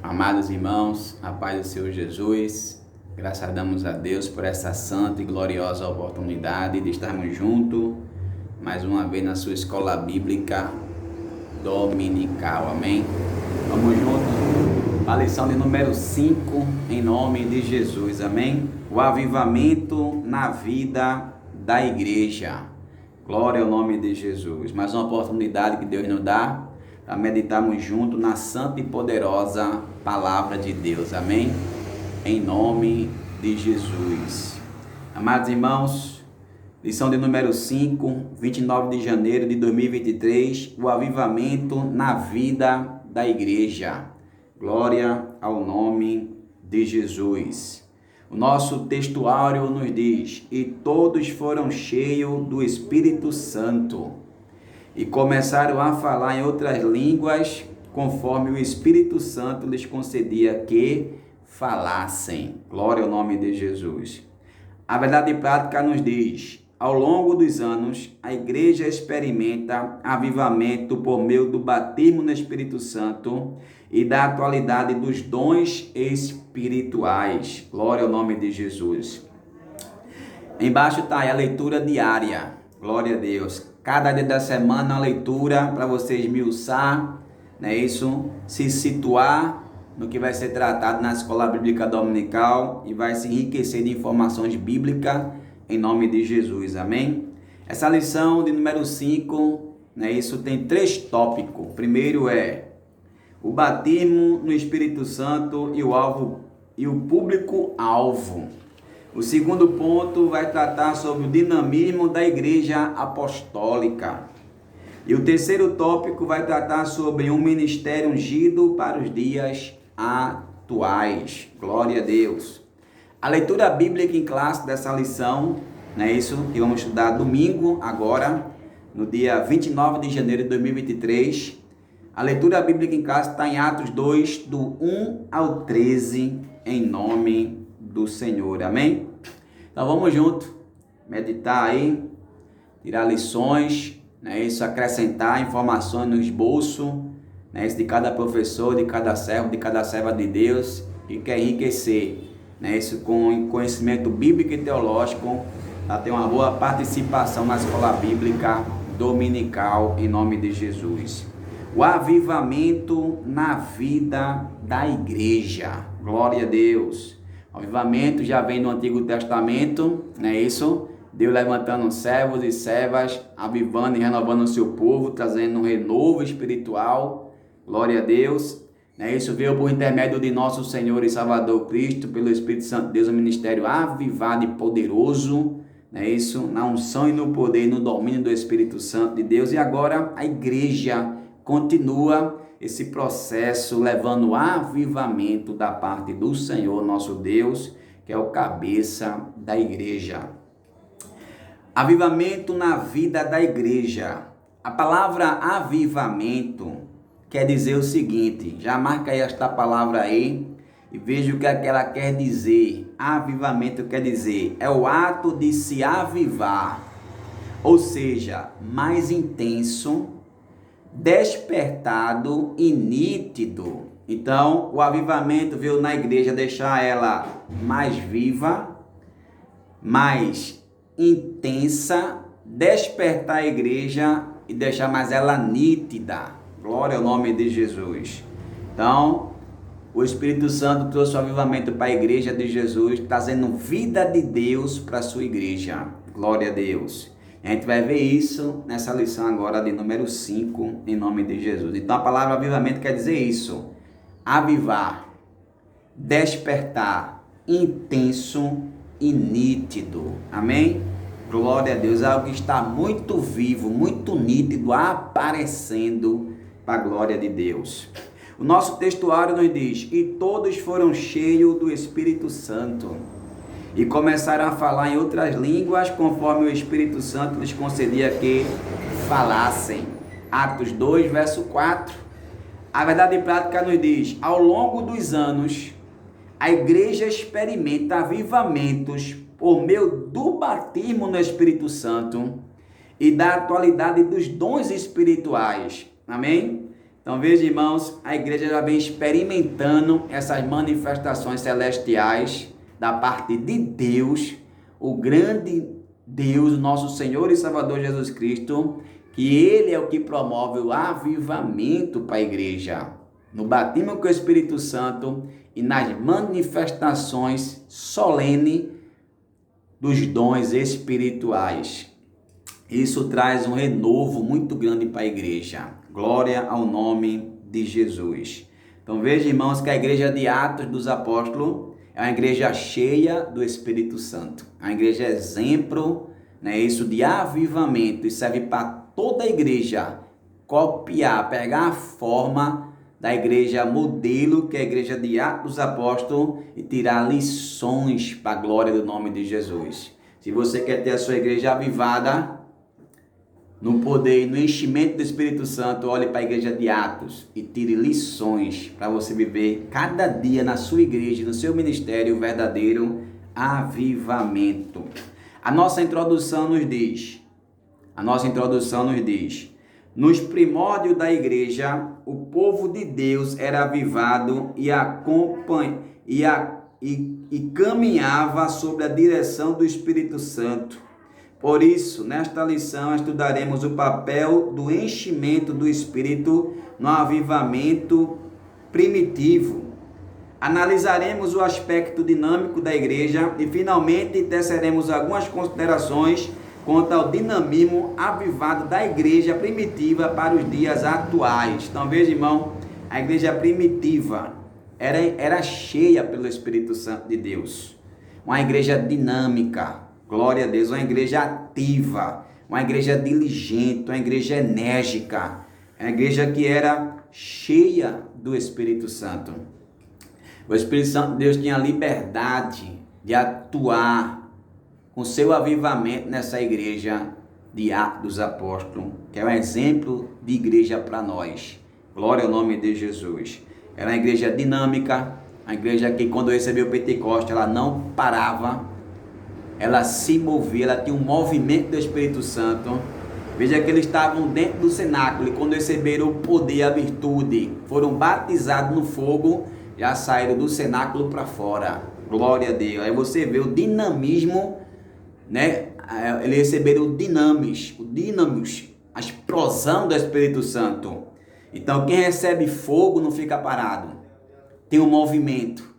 Amados irmãos, a paz do Senhor Jesus, graças damos a Deus por essa santa e gloriosa oportunidade de estarmos juntos mais uma vez na sua escola bíblica dominical, amém? Vamos juntos a lição de número 5, em nome de Jesus, amém? O avivamento na vida da igreja, glória ao nome de Jesus. Mais uma oportunidade que Deus nos dá para meditarmos juntos na santa e poderosa palavra de Deus, amém? Em nome de Jesus. Amados irmãos, lição de número 5, 29 de janeiro de 2023, o avivamento na vida da igreja. Glória ao nome de Jesus. O nosso textuário nos diz: e todos foram cheios do Espírito Santo e começaram a falar em outras línguas, conforme o Espírito Santo lhes concedia que falassem. Glória ao nome de Jesus. A verdade prática nos diz: ao longo dos anos, a igreja experimenta avivamento por meio do batismo no Espírito Santo e da atualidade dos dons espirituais. Glória ao nome de Jesus. Embaixo está aí a leitura diária. Glória a Deus. Cada dia da semana a leitura para você esmiuçar, né? Isso, se situar no que vai ser tratado na escola bíblica dominical e vai se enriquecer de informações bíblicas em nome de Jesus, amém? Essa lição de número 5, né? Isso tem 3 tópicos. Primeiro é o batismo no Espírito Santo e o público-alvo. O segundo ponto vai tratar sobre o dinamismo da igreja apostólica. E o terceiro tópico vai tratar sobre um ministério ungido para os dias atuais. Glória a Deus. A leitura bíblica em classe dessa lição, né, isso que vamos estudar domingo agora, no dia 29 de janeiro de 2023. A leitura bíblica em classe está em Atos 2, do 1 ao 13, em nome do Senhor, amém? Então vamos junto, meditar aí, tirar lições, né? Isso, acrescentar informações no esboço, né? Isso de cada professor, de cada servo, de cada serva de Deus, que quer enriquecer, né? Isso com conhecimento bíblico e teológico, para ter uma boa participação na escola bíblica dominical, em nome de Jesus. O avivamento na vida da igreja, glória a Deus. O avivamento já vem no Antigo Testamento, não é isso? Deus levantando servos e servas, avivando e renovando o seu povo, trazendo um renovo espiritual. Glória a Deus. Não é isso? Veio por intermédio de nosso Senhor e Salvador Cristo, pelo Espírito Santo de Deus, um ministério avivado e poderoso. Não é isso? Na unção e no poder e no domínio do Espírito Santo de Deus. E agora a igreja continua esse processo levando o avivamento da parte do Senhor nosso Deus, que é o cabeça da igreja. Avivamento na vida da igreja. A palavra avivamento quer dizer o seguinte, já marca aí esta palavra aí e veja o que ela quer dizer. Avivamento quer dizer, é o ato de se avivar, ou seja, mais intenso, despertado e nítido. Então, o avivamento veio na igreja deixar ela mais viva, mais intensa, despertar a igreja e deixar mais ela nítida. Glória ao nome de Jesus. Então, o Espírito Santo trouxe o avivamento para a igreja de Jesus, trazendo vida de Deus para a sua igreja. Glória a Deus. A gente vai ver isso nessa lição agora de número 5, em nome de Jesus. Então a palavra avivamento quer dizer isso: avivar, despertar, intenso e nítido. Amém? Glória a Deus. É algo que está muito vivo, muito nítido, aparecendo para a glória de Deus. O nosso textuário nos diz: e todos foram cheios do Espírito Santo e começaram a falar em outras línguas, conforme o Espírito Santo lhes concedia que falassem. Atos 2, verso 4. A verdade prática nos diz: ao longo dos anos, a igreja experimenta avivamentos por meio do batismo no Espírito Santo e da atualidade dos dons espirituais. Amém? Então veja, irmãos, a igreja já vem experimentando essas manifestações celestiais da parte de Deus, o grande Deus, nosso Senhor e Salvador Jesus Cristo, que Ele é o que promove o avivamento para a igreja, no batismo com o Espírito Santo e nas manifestações solenes dos dons espirituais. Isso traz um renovo muito grande para a igreja. Glória ao nome de Jesus. Então veja, irmãos, que a igreja de Atos dos Apóstolos é uma igreja cheia do Espírito Santo. É uma igreja exemplo, né, isso de avivamento. E serve para toda a igreja copiar, pegar a forma da igreja modelo, que é a igreja de Atos dos Apóstolos, e tirar lições para a glória do nome de Jesus. Se você quer ter a sua igreja avivada, no poder e no enchimento do Espírito Santo, olhe para a igreja de Atos e tire lições para você viver cada dia na sua igreja, no seu ministério, o verdadeiro avivamento. A nossa introdução nos diz, nos primórdios da igreja, o povo de Deus era avivado e caminhava sob a direção do Espírito Santo. Por isso, nesta lição, estudaremos o papel do enchimento do Espírito no avivamento primitivo. Analisaremos o aspecto dinâmico da igreja e, finalmente, teceremos algumas considerações quanto ao dinamismo avivado da igreja primitiva para os dias atuais. Então, veja, irmão, a igreja primitiva era cheia pelo Espírito Santo de Deus. Uma igreja dinâmica. Glória a Deus, uma igreja ativa, uma igreja diligente, uma igreja enérgica, uma igreja que era cheia do Espírito Santo. O Espírito Santo de Deus tinha liberdade de atuar com seu avivamento nessa igreja de Atos dos Apóstolos, que é um exemplo de igreja para nós. Glória ao nome de Jesus. Era uma igreja dinâmica, uma igreja que quando recebeu o Pentecostes, ela não parava, ela se movia, ela tinha um movimento do Espírito Santo. Veja que eles estavam dentro do cenáculo e quando receberam o poder, a virtude, foram batizados no fogo, já saíram do cenáculo para fora. Glória a Deus. Aí você vê o dinamismo, né? Eles receberam o dinamis, a explosão do Espírito Santo. Então quem recebe fogo não fica parado, tem um movimento,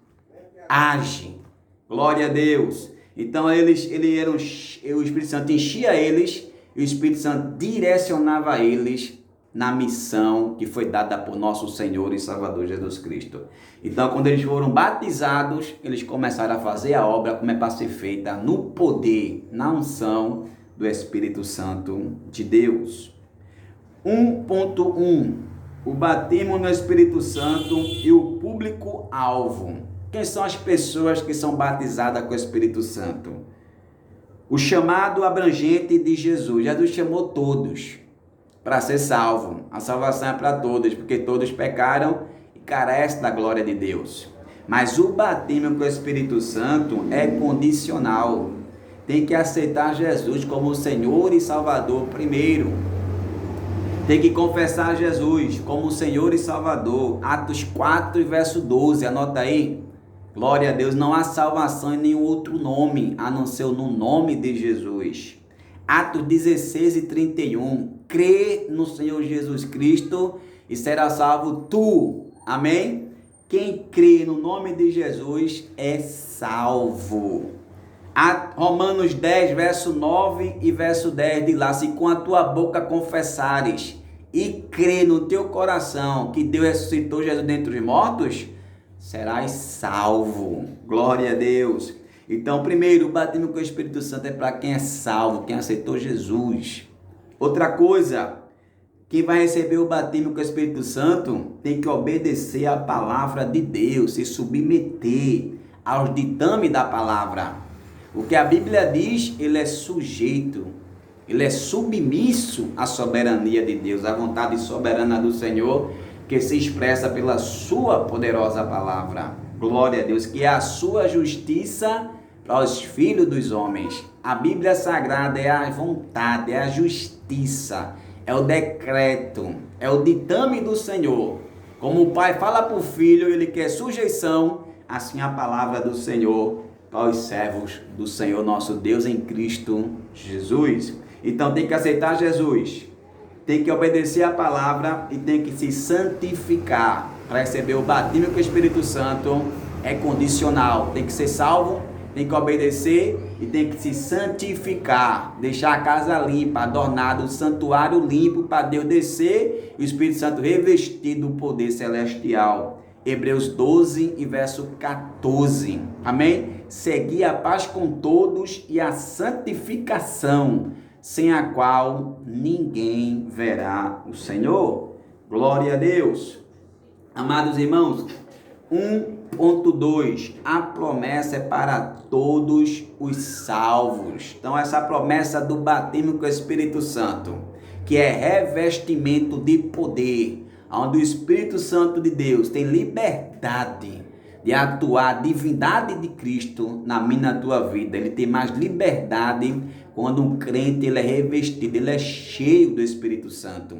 age. Glória a Deus. Então o Espírito Santo enchia eles e o Espírito Santo direcionava eles na missão que foi dada por nosso Senhor e Salvador Jesus Cristo. Então quando eles foram batizados, eles começaram a fazer a obra como é para ser feita no poder, na unção do Espírito Santo de Deus. 1.1 O batismo no Espírito Santo e o público-alvo. Quem são as pessoas que são batizadas com o Espírito Santo? O chamado abrangente de Jesus. Jesus chamou todos para ser salvo. A salvação é para todos, porque todos pecaram e carecem da glória de Deus. Mas o batismo com o Espírito Santo é condicional. Tem que aceitar Jesus como o Senhor e Salvador primeiro. Tem que confessar Jesus como o Senhor e Salvador. Atos 4, verso 12. Anota aí. Glória a Deus, não há salvação em nenhum outro nome, a não ser no nome de Jesus. Atos 16 e 31, crê no Senhor Jesus Cristo e será salvo tu. Amém? Quem crê no nome de Jesus é salvo. Romanos 10, verso 9 e verso 10 diz lá, se com a tua boca confessares e crê no teu coração que Deus ressuscitou Jesus dentre os mortos, serás salvo. Glória a Deus. Então, primeiro, o batismo com o Espírito Santo é para quem é salvo, quem aceitou Jesus. Outra coisa, quem vai receber o batismo com o Espírito Santo tem que obedecer à palavra de Deus, se submeter aos ditames da palavra. O que a Bíblia diz, ele é sujeito, ele é submisso à soberania de Deus, à vontade soberana do Senhor, que se expressa pela sua poderosa palavra. Glória a Deus, que é a sua justiça para os filhos dos homens. A Bíblia Sagrada é a vontade, é a justiça, é o decreto, é o ditame do Senhor. Como o Pai fala para o Filho, ele quer sujeição, assim a palavra do Senhor para os servos do Senhor nosso Deus em Cristo Jesus. Então tem que aceitar Jesus, tem que obedecer a palavra e tem que se santificar para receber o batismo com o Espírito Santo. É condicional, tem que ser salvo, tem que obedecer e tem que se santificar, deixar a casa limpa, adornada, o santuário limpo para Deus descer e o Espírito Santo revestir do poder celestial. Hebreus 12 e verso 14. Amém? Segui a paz com todos e a santificação, sem a qual ninguém verá o Senhor. Glória a Deus. Amados irmãos, 1.2, a promessa é para todos os salvos. Então essa promessa do batismo com o Espírito Santo, que é revestimento de poder, onde o Espírito Santo de Deus tem liberdade de atuar a divindade de Cristo na minha e na tua vida. Ele tem mais liberdade quando um crente ele é revestido, ele é cheio do Espírito Santo.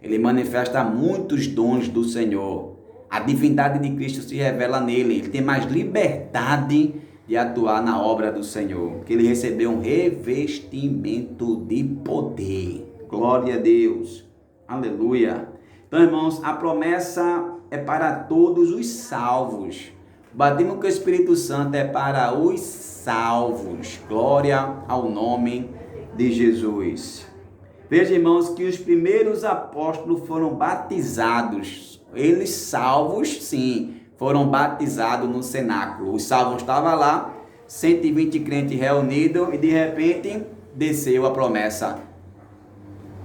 Ele manifesta muitos dons do Senhor. A divindade de Cristo se revela nele. Ele tem mais liberdade de atuar na obra do Senhor, porque ele recebeu um revestimento de poder. Glória a Deus. Aleluia. Então, irmãos, a promessa é para todos os salvos. O batismo com o Espírito Santo é para os salvos. Glória ao nome de Jesus. Veja, irmãos, que os primeiros apóstolos foram batizados. Eles salvos, sim, foram batizados no cenáculo. Os salvos estavam lá, 120 crentes reunidos, e de repente desceu a promessa.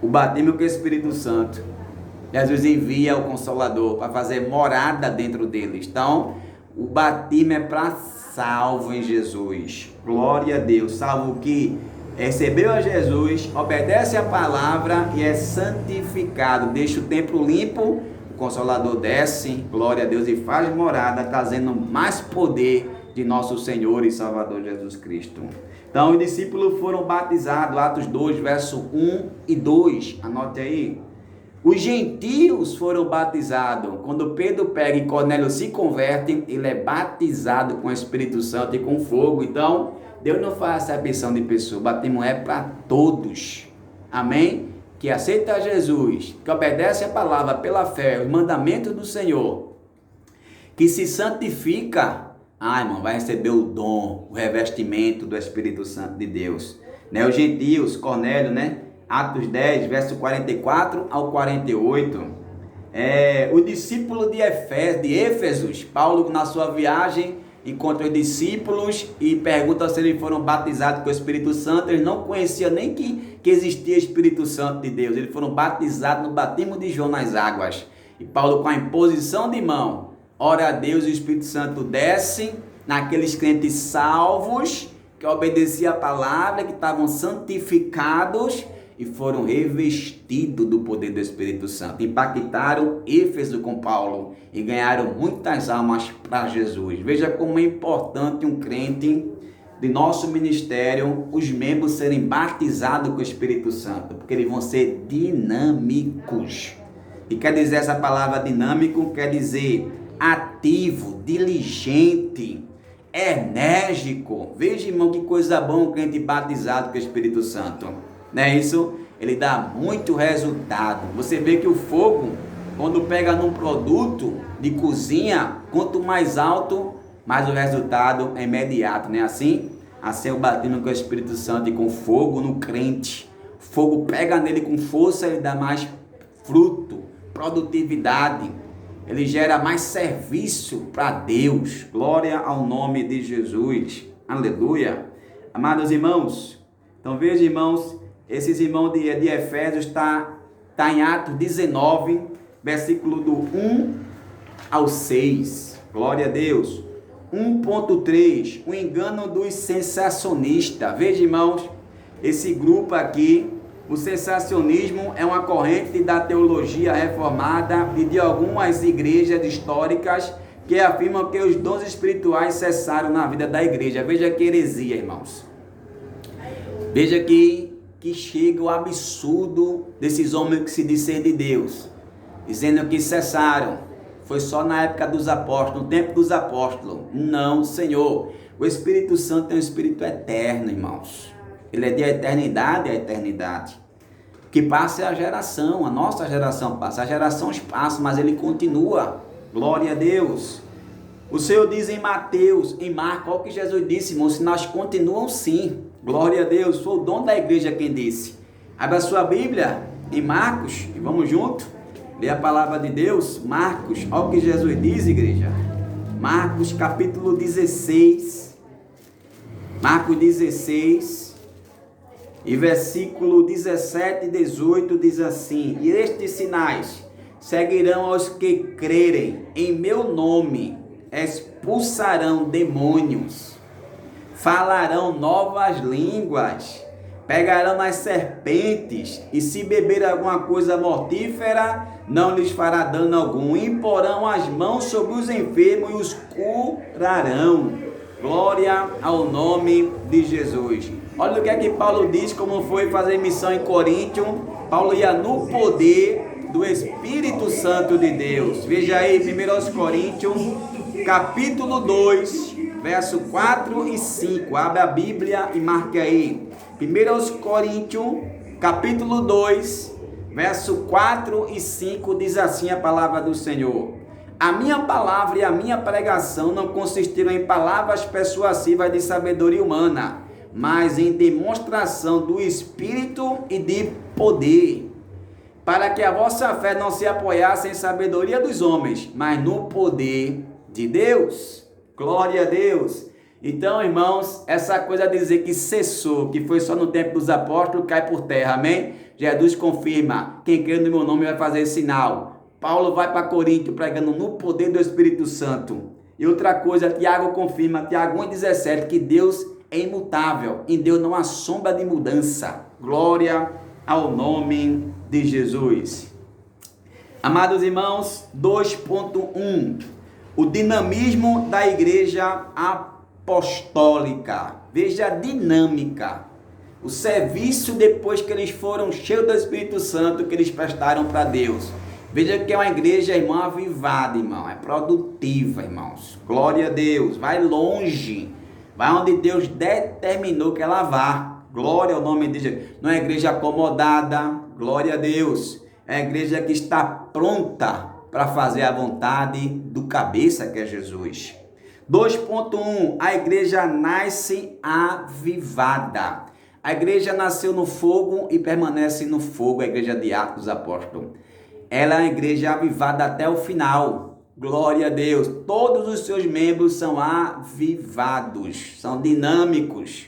O batismo com o Espírito Santo. Jesus envia o Consolador para fazer morada dentro deles. Então, o batismo é para salvo em Jesus. Glória a Deus. Salvo que recebeu a Jesus, obedece a palavra e é santificado. Deixa o templo limpo, o Consolador desce, glória a Deus, e faz morada, trazendo mais poder de nosso Senhor e Salvador Jesus Cristo. Então, os discípulos foram batizados, Atos 2, verso 1 e 2. Anote aí. Os gentios foram batizados. Quando Pedro pega e Cornélio se converte, ele é batizado com o Espírito Santo e com fogo. Então, Deus não faz acepção de pessoa. O batismo é para todos. Amém? Que aceita Jesus, que obedece a palavra pela fé, os mandamentos do Senhor, que se santifica, irmão, vai receber o dom, o revestimento do Espírito Santo de Deus. Né? Os gentios, Cornélio, né? Atos 10, verso 44 ao 48. O discípulo de Éfesos, Paulo, na sua viagem, encontra os discípulos e pergunta se eles foram batizados com o Espírito Santo. Eles não conheciam nem que existia Espírito Santo de Deus. Eles foram batizados no batismo de João nas águas. E Paulo, com a imposição de mão, ora a Deus, e o Espírito Santo desce naqueles crentes salvos, que obedeciam a palavra, que estavam santificados e foram revestidos do poder do Espírito Santo. Impactaram Éfeso com Paulo e ganharam muitas almas para Jesus. Veja como é importante um crente de nosso ministério, os membros serem batizados com o Espírito Santo, porque eles vão ser dinâmicos. E quer dizer essa palavra dinâmico? Quer dizer ativo, diligente, enérgico. Veja, irmão, que coisa boa um crente batizado com o Espírito Santo. Não é isso? Ele dá muito resultado. Você vê que o fogo, quando pega num produto de cozinha, quanto mais alto, mais o resultado é imediato, não é assim? Assim é o batismo com o Espírito Santo e com fogo no crente. O fogo pega nele com força, ele dá mais fruto, produtividade. Ele gera mais serviço para Deus. Glória ao nome de Jesus. Aleluia. Amados irmãos, então veja, irmãos, esses irmãos de Efésios está em Atos 19, versículo do 1 ao 6. Glória a Deus. 1.3, o engano dos sensacionistas. Veja, irmãos, esse grupo aqui, o sensacionismo é uma corrente da teologia reformada e de algumas igrejas históricas que afirmam que os dons espirituais cessaram na vida da igreja. Veja que heresia, irmãos. Veja que que chega o absurdo desses homens que se dizem de Deus, dizendo que cessaram. Foi só na época dos apóstolos, no tempo dos apóstolos. Não, Senhor. O Espírito Santo é um Espírito eterno, irmãos. Ele é de eternidade a eternidade. Que passa a geração, a nossa geração passa, a gerações passam, mas ele continua. Glória a Deus. O Senhor diz em Mateus, em Marcos, olha o que Jesus disse, irmãos, sinais continuam sim. Glória a Deus. Foi o dono da igreja quem disse. Abra a sua Bíblia em Marcos e vamos junto. Lê a palavra de Deus, Marcos, olha o que Jesus diz, igreja. Marcos capítulo 16. Marcos 16. E versículo 17 e 18 diz assim: E estes sinais seguirão aos que crerem em meu nome, expulsarão demônios, falarão novas línguas, pegarão as serpentes, e se beber alguma coisa mortífera, não lhes fará dano algum, imporão as mãos sobre os enfermos e os curarão. Glória ao nome de Jesus. Olha o que é que Paulo diz, como foi fazer missão em Coríntio. Paulo ia no poder do Espírito Santo de Deus. Veja aí, 1 Coríntios, capítulo 2, verso 4 e 5. Abre a Bíblia e marque aí. 1 Coríntios, capítulo 2, verso 4 e 5, diz assim a palavra do Senhor: A minha palavra e a minha pregação não consistiram em palavras persuasivas de sabedoria humana, mas em demonstração do Espírito e de poder, para que a vossa fé não se apoiasse em sabedoria dos homens, mas no poder de Deus. Glória a Deus. Então, irmãos, essa coisa de dizer que cessou, que foi só no tempo dos apóstolos, cai por terra, amém? Jesus confirma: quem crê no meu nome vai fazer sinal. Paulo vai para Coríntio pregando no poder do Espírito Santo. E outra coisa, Tiago confirma, Tiago 1,17, que Deus é imutável, em Deus não há sombra de mudança. Glória ao nome de Jesus. Amados irmãos, 2.1, o dinamismo da igreja apostólica. Veja a dinâmica, o serviço depois que eles foram cheios do Espírito Santo, que eles prestaram para Deus. Veja que é uma igreja, irmão, avivada, irmão, é produtiva, irmãos. Glória a Deus, vai longe, vai onde Deus determinou que ela vá. Glória ao nome de Jesus. Não é igreja acomodada, glória a Deus. É a igreja que está pronta para fazer a vontade do cabeça, que é Jesus. 2.1, a igreja nasce avivada. A igreja nasceu no fogo e permanece no fogo, a igreja de Atos dos Apóstolos. Ela é uma igreja avivada até o final. Glória a Deus. Todos os seus membros são avivados, são dinâmicos,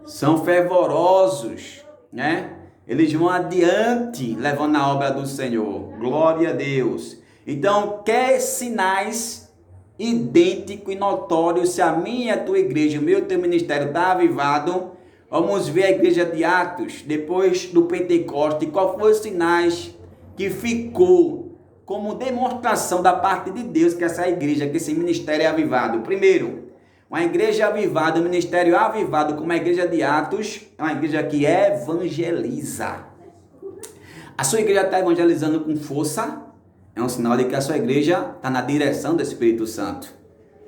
são fervorosos, né? Eles vão adiante, levando a obra do Senhor. Glória a Deus. Então, quer sinais idênticos e notórios se a minha e a tua igreja, o meu e teu ministério está avivado? Vamos ver a igreja de Atos, depois do Pentecoste, qual foram os sinais que ficou como demonstração da parte de Deus que essa igreja, que esse ministério é avivado. Primeiro, uma igreja avivada, um ministério avivado como a igreja de Atos, é uma igreja que evangeliza. A sua igreja está evangelizando com força, é um sinal de que a sua igreja está na direção do Espírito Santo,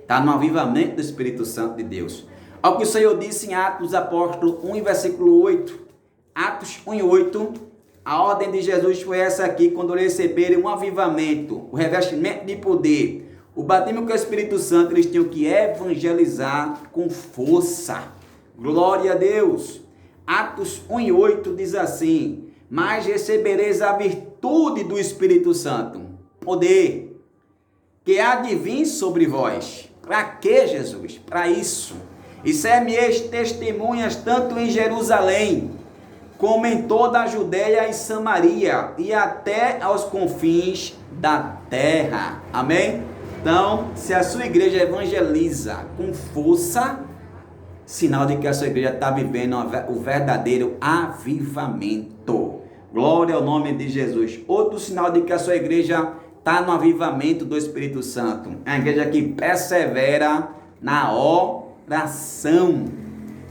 está no avivamento do Espírito Santo de Deus. Olha o que o Senhor disse em Atos dos Apóstolos 1, versículo 8. Atos 1 e 8, a ordem de Jesus foi essa aqui: quando receberem um avivamento, o revestimento de poder, o batismo com o Espírito Santo, eles tinham que evangelizar com força. Glória a Deus. Atos 1 e 8 diz assim: mas recebereis a virtude do Espírito Santo, poder, que há de vir sobre vós. Para quê, Jesus? Para isso. E ser-me-eis testemunhas tanto em Jerusalém, como em toda a Judeia e Samaria, e até aos confins da terra. Amém? Então, se a sua igreja evangeliza com força, sinal de que a sua igreja está vivendo o verdadeiro avivamento. Glória ao nome de Jesus. Outro sinal de que a sua igreja está no avivamento do Espírito Santo. É a igreja que persevera na oração.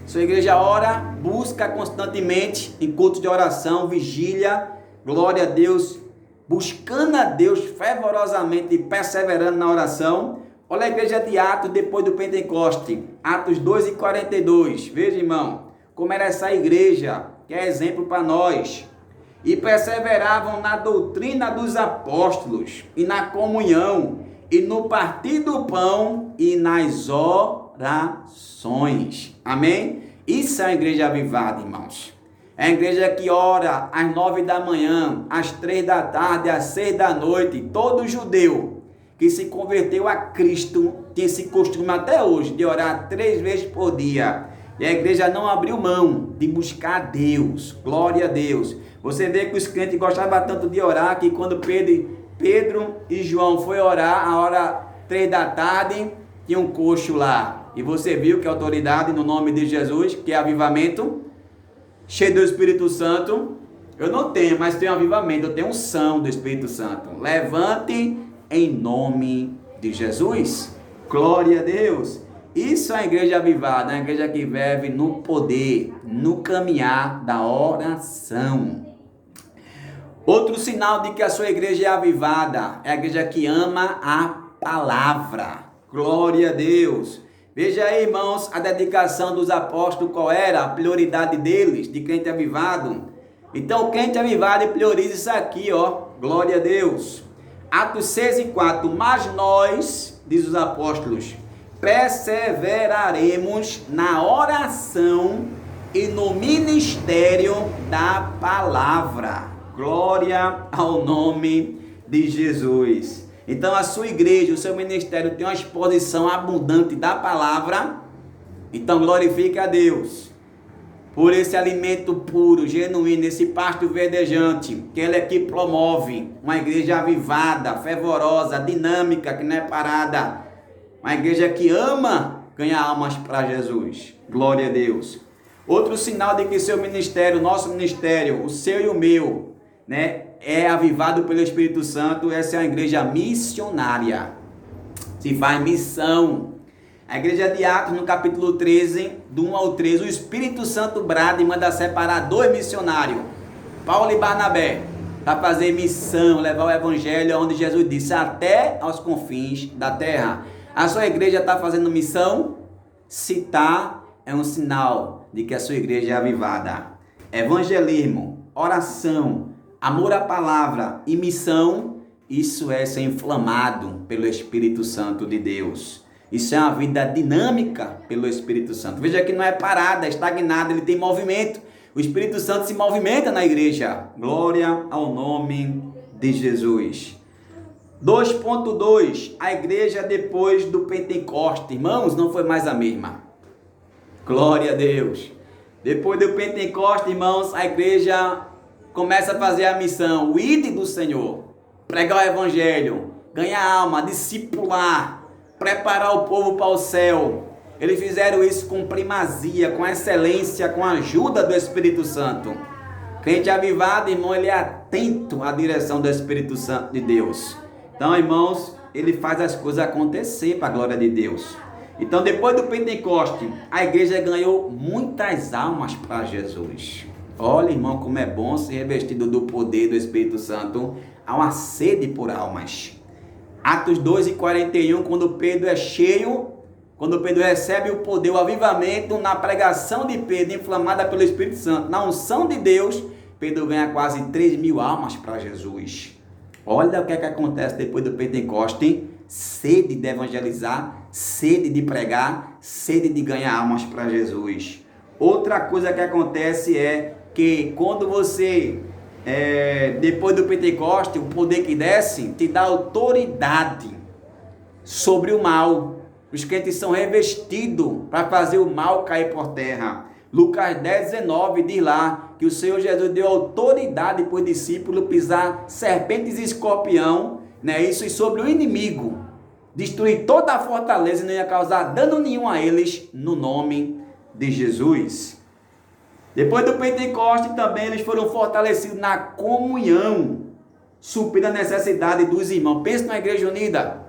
Sua igreja ora, busca constantemente em culto de oração, vigília, glória a Deus, buscando a Deus fervorosamente e perseverando na oração. Olha a igreja de Atos depois do Pentecoste, Atos 2:42. Veja, irmão, como era essa igreja, que é exemplo para nós. E perseveravam na doutrina dos apóstolos, e na comunhão, e no partir do pão, e nas orações. Amém? Isso é a igreja avivada, irmãos. É a igreja que ora às 9 da manhã, às 3 da tarde, às 6 da noite. Todo judeu que se converteu a Cristo tem esse costume até hoje de orar 3 vezes por dia. E a igreja não abriu mão de buscar a Deus. Glória a Deus. Você vê que os crentes gostavam tanto de orar que quando Pedro e João foi orar, a hora 3 da tarde, tinha um coxo lá. E você viu que a autoridade no nome de Jesus, que é avivamento, cheio do Espírito Santo, eu não tenho, mas tenho avivamento, eu tenho unção do Espírito Santo. Levante em nome de Jesus. Glória a Deus. Isso é a igreja avivada, a igreja que vive no poder, no caminhar da oração. Outro sinal de que a sua igreja é avivada é a igreja que ama a palavra. Glória a Deus. Veja aí, irmãos, a dedicação dos apóstolos, qual era a prioridade deles, de crente avivado. Então, o crente avivado prioriza isso aqui, ó. Glória a Deus. Atos 6:4. Mas nós, diz os apóstolos, perseveraremos na oração e no ministério da palavra. Glória ao nome de Jesus. Então a sua igreja, o seu ministério tem uma exposição abundante da palavra. Então glorifique a Deus por esse alimento puro, genuíno, esse pasto verdejante, que Ele aqui promove. Uma igreja avivada, fervorosa, dinâmica, que não é parada. Uma igreja que ama ganhar almas para Jesus. Glória a Deus. Outro sinal de que seu ministério, nosso ministério, o seu e o meu, é avivado pelo Espírito Santo. Essa é uma igreja missionária. Se faz missão. A igreja de Atos, no capítulo 13, do 1 ao 13, o Espírito Santo brada e manda separar 2 missionários, Paulo e Barnabé, para fazer missão, levar o evangelho, onde Jesus disse, até aos confins da terra. A sua igreja está fazendo missão? Se está, é um sinal de que a sua igreja é avivada. Evangelismo, oração, amor à palavra e missão, isso é ser inflamado pelo Espírito Santo de Deus. Isso é uma vida dinâmica pelo Espírito Santo. Veja que não é parada, é estagnada, ele tem movimento. O Espírito Santo se movimenta na igreja. Glória ao nome de Jesus. 2.2. A igreja depois do Pentecoste. Irmãos, não foi mais a mesma. Glória a Deus. Depois do Pentecoste, irmãos, a igreja começa a fazer a missão, o ide do Senhor, pregar o evangelho, ganhar alma, discipular, preparar o povo para o céu. Eles fizeram isso com primazia, com excelência, com a ajuda do Espírito Santo. Crente avivado, irmão, ele é atento à direção do Espírito Santo de Deus. Então, irmãos, ele faz as coisas acontecer para a glória de Deus. Então, depois do Pentecoste, a igreja ganhou muitas almas para Jesus. Olha, irmão, como é bom ser revestido do poder do Espírito Santo. Há uma sede por almas. Atos 2:41, quando Pedro é cheio, quando Pedro recebe o poder, o avivamento, na pregação de Pedro, inflamada pelo Espírito Santo, na unção de Deus, Pedro ganha quase 3.000 almas para Jesus. Olha o que é que acontece depois do Pentecoste. Sede de evangelizar, sede de pregar, sede de ganhar almas para Jesus. Outra coisa que acontece é que quando você, depois do Pentecoste, o poder que desce, te dá autoridade sobre o mal. Os crentes são revestidos para fazer o mal cair por terra. Lucas 10:19 diz lá que o Senhor Jesus deu autoridade para os discípulos pisar serpentes e escorpião, isso e sobre o inimigo, destruir toda a fortaleza e não ia causar dano nenhum a eles, no nome de Jesus. Depois do Pentecoste também eles foram fortalecidos na comunhão, suprindo a necessidade dos irmãos. Pensa na igreja unida.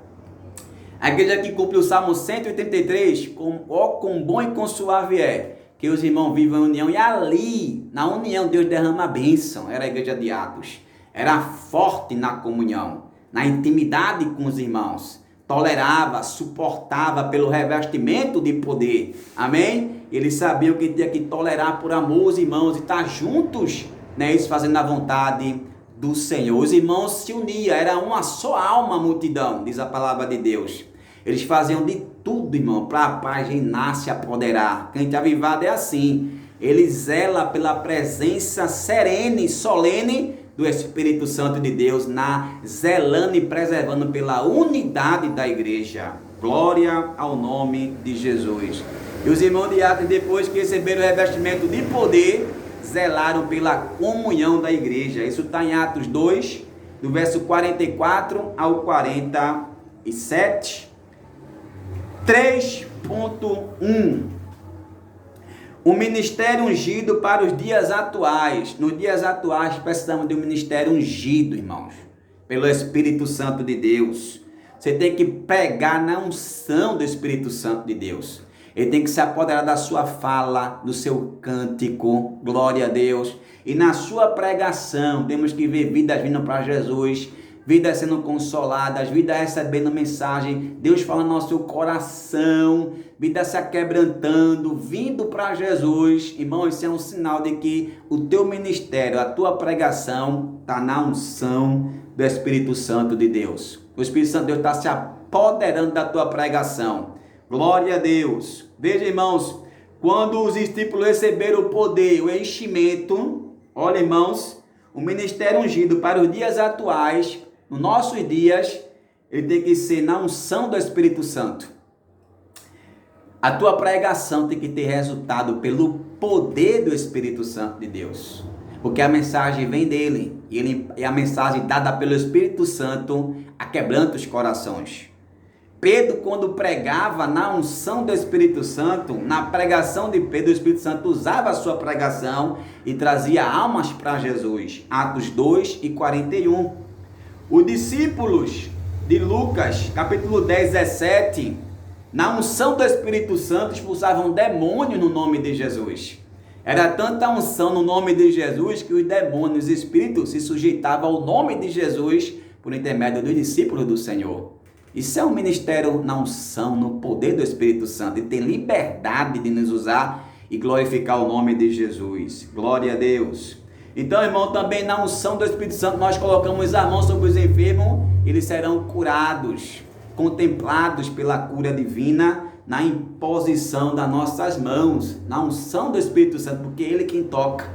A igreja que cumpre o Salmo 183, quão bom e quão suave é que os irmãos vivam em união, e ali, na união, Deus derrama a bênção. Era a igreja de Atos. Era forte na comunhão, na intimidade com os irmãos. Tolerava, suportava pelo revestimento de poder. Amém? Eles sabiam que tinha que tolerar por amor os irmãos e estar juntos, né? Eles fazendo a vontade do Senhor. Os irmãos se uniam, era uma só alma, a multidão, diz a palavra de Deus. Eles faziam de tudo, irmão, para a paz reinar, se apoderar. Crente avivado é assim. Ele zela pela presença serene, solene do Espírito Santo de Deus, zelando e preservando pela unidade da igreja. Glória ao nome de Jesus. E os irmãos de Atos, depois que receberam o revestimento de poder, zelaram pela comunhão da igreja. Isso está em Atos 2, do verso 44 ao 47. 3.1. O ministério ungido para os dias atuais. Nos dias atuais precisamos de um ministério ungido, irmãos, pelo Espírito Santo de Deus. Você tem que pregar na unção do Espírito Santo de Deus. Ele tem que se apoderar da sua fala, do seu cântico, glória a Deus. E na sua pregação, temos que ver vidas vindo para Jesus, vidas sendo consoladas, vidas recebendo mensagem, Deus falando no nosso coração, vidas se quebrantando, vindo para Jesus. Irmão, isso é um sinal de que o teu ministério, a tua pregação está na unção do Espírito Santo de Deus. O Espírito Santo de Deus está se apoderando da tua pregação. Glória a Deus. Veja, irmãos, quando os discípulos receberam o poder, o enchimento, olha, irmãos, o ministério ungido para os dias atuais, nos nossos dias, ele tem que ser na unção do Espírito Santo. A tua pregação tem que ter resultado pelo poder do Espírito Santo de Deus. Porque a mensagem vem dele. E a mensagem dada pelo Espírito Santo aquebranta os corações. Pedro, quando pregava na unção do Espírito Santo, na pregação de Pedro, o Espírito Santo usava a sua pregação e trazia almas para Jesus. Atos 2 e 41. Os discípulos de Lucas, capítulo 10, 17, na unção do Espírito Santo, expulsavam demônios no nome de Jesus. Era tanta unção no nome de Jesus que os demônios, os espíritos, se sujeitavam ao nome de Jesus por intermédio dos discípulos do Senhor. Isso é um ministério na unção, no poder do Espírito Santo. Ele tem liberdade de nos usar e glorificar o nome de Jesus. Glória a Deus. Então, irmão, também na unção do Espírito Santo, nós colocamos a mão sobre os enfermos, eles serão curados, contemplados pela cura divina, na imposição das nossas mãos, na unção do Espírito Santo, porque é Ele quem toca,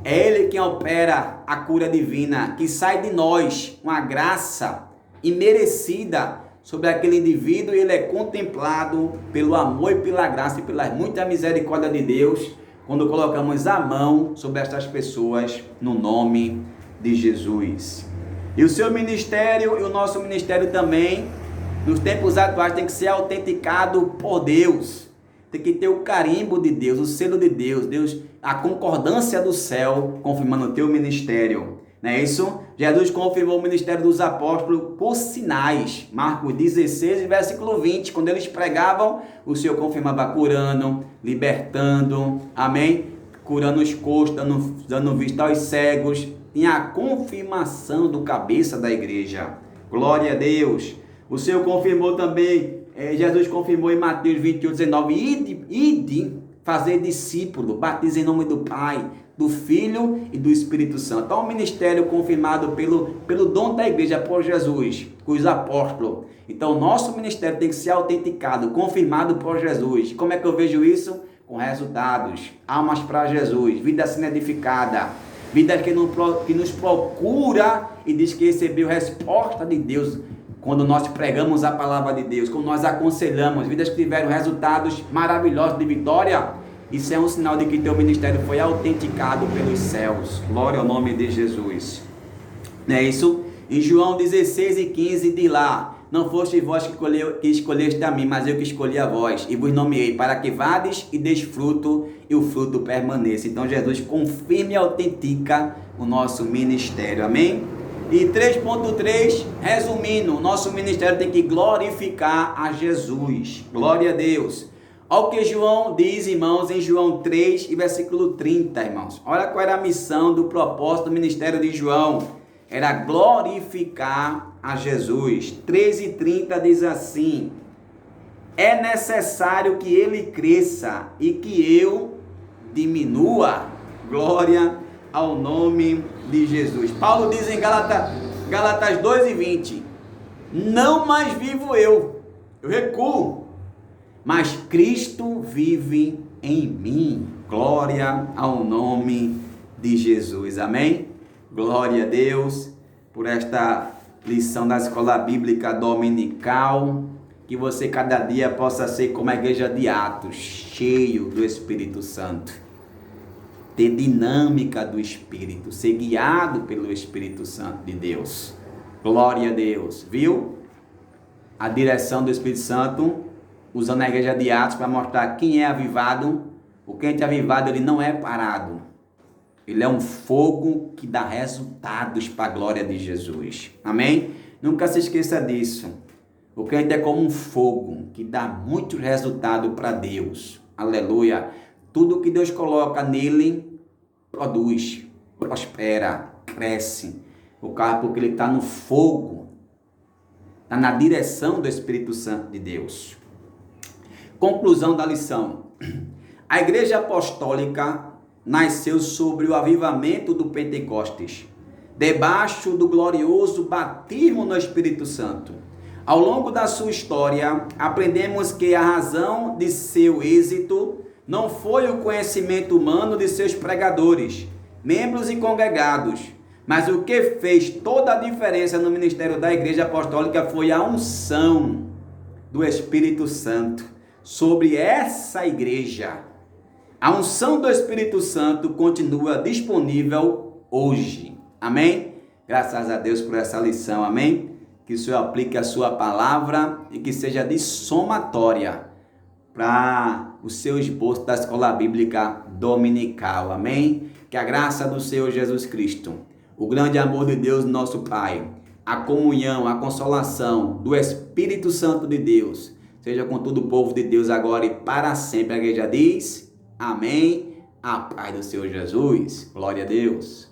é Ele quem opera a cura divina, que sai de nós, uma graça imerecida sobre aquele indivíduo, e ele é contemplado pelo amor e pela graça e pela muita misericórdia de Deus, quando colocamos a mão sobre estas pessoas no nome de Jesus. E o seu ministério e o nosso ministério também, nos tempos atuais, tem que ser autenticado por Deus. Tem que ter o carimbo de Deus, o selo de Deus, a concordância do céu, confirmando o teu ministério. Não é isso? Jesus confirmou o ministério dos apóstolos por sinais. Marcos 16, versículo 20. Quando eles pregavam, o Senhor confirmava curando, libertando, amém? Curando os coxos, dando vista aos cegos. Tinha a confirmação do cabeça da igreja. Glória a Deus. O Senhor confirmou também, Jesus confirmou em Mateus 21, 19. Ide fazer discípulo, batiza em nome do Pai, do Filho e do Espírito Santo. Então, o ministério confirmado pelo dom da igreja por Jesus, os apóstolos. Então, o nosso ministério tem que ser autenticado, confirmado por Jesus. Como é que eu vejo isso? Com resultados, almas para Jesus, vida sendo edificada, vida que nos procura e diz que recebeu resposta de Deus quando nós pregamos a palavra de Deus, quando nós aconselhamos, vidas que tiveram resultados maravilhosos de vitória. Isso é um sinal de que teu ministério foi autenticado pelos céus. Glória ao nome de Jesus. Não é isso? Em João 16 e 15 diz lá: não foste vós que escolheste a mim, mas eu que escolhi a vós, e vos nomeei para que vades e deis fruto, e o fruto permaneça. Então Jesus confirma e autentica o nosso ministério. Amém? E 3.3, resumindo, o nosso ministério tem que glorificar a Jesus. Glória a Deus. Olha o que João diz, irmãos, em João 3 e versículo 30, irmãos. Olha qual era a missão do propósito do ministério de João. Era glorificar a Jesus. 3:30 diz assim: é necessário que ele cresça e que eu diminua. Glória ao nome de Jesus. Paulo diz em Gálatas 2:20: não mais vivo eu recuo, mas Cristo vive em mim. Glória ao nome de Jesus. Amém? Glória a Deus por esta lição da Escola Bíblica Dominical. Que você cada dia possa ser como a igreja de Atos, cheio do Espírito Santo. Ter dinâmica do Espírito, ser guiado pelo Espírito Santo de Deus. Glória a Deus. Viu? A direção do Espírito Santo, usando a igreja de Atos para mostrar quem é avivado. O crente avivado, ele não é parado. Ele é um fogo que dá resultados para a glória de Jesus. Amém? Nunca se esqueça disso. O crente é como um fogo que dá muito resultado para Deus. Aleluia. Tudo que Deus coloca nele produz, prospera, cresce. O carro, porque ele está no fogo, está na direção do Espírito Santo de Deus. Conclusão da lição. A igreja apostólica nasceu sobre o avivamento do Pentecostes, debaixo do glorioso batismo no Espírito Santo. Ao longo da sua história, aprendemos que a razão de seu êxito não foi o conhecimento humano de seus pregadores, membros e congregados, mas o que fez toda a diferença no ministério da igreja apostólica foi a unção do Espírito Santo sobre essa igreja. A unção do Espírito Santo continua disponível hoje. Amém? Graças a Deus por essa lição. Amém? Que o Senhor aplique a sua palavra e que seja de somatória para o seu esboço da Escola Bíblica Dominical. Amém? Que a graça do Senhor Jesus Cristo, o grande amor de Deus, nosso Pai, a comunhão, a consolação do Espírito Santo de Deus, seja com todo o povo de Deus agora e para sempre. A igreja diz: amém. A paz do Senhor Jesus. Glória a Deus.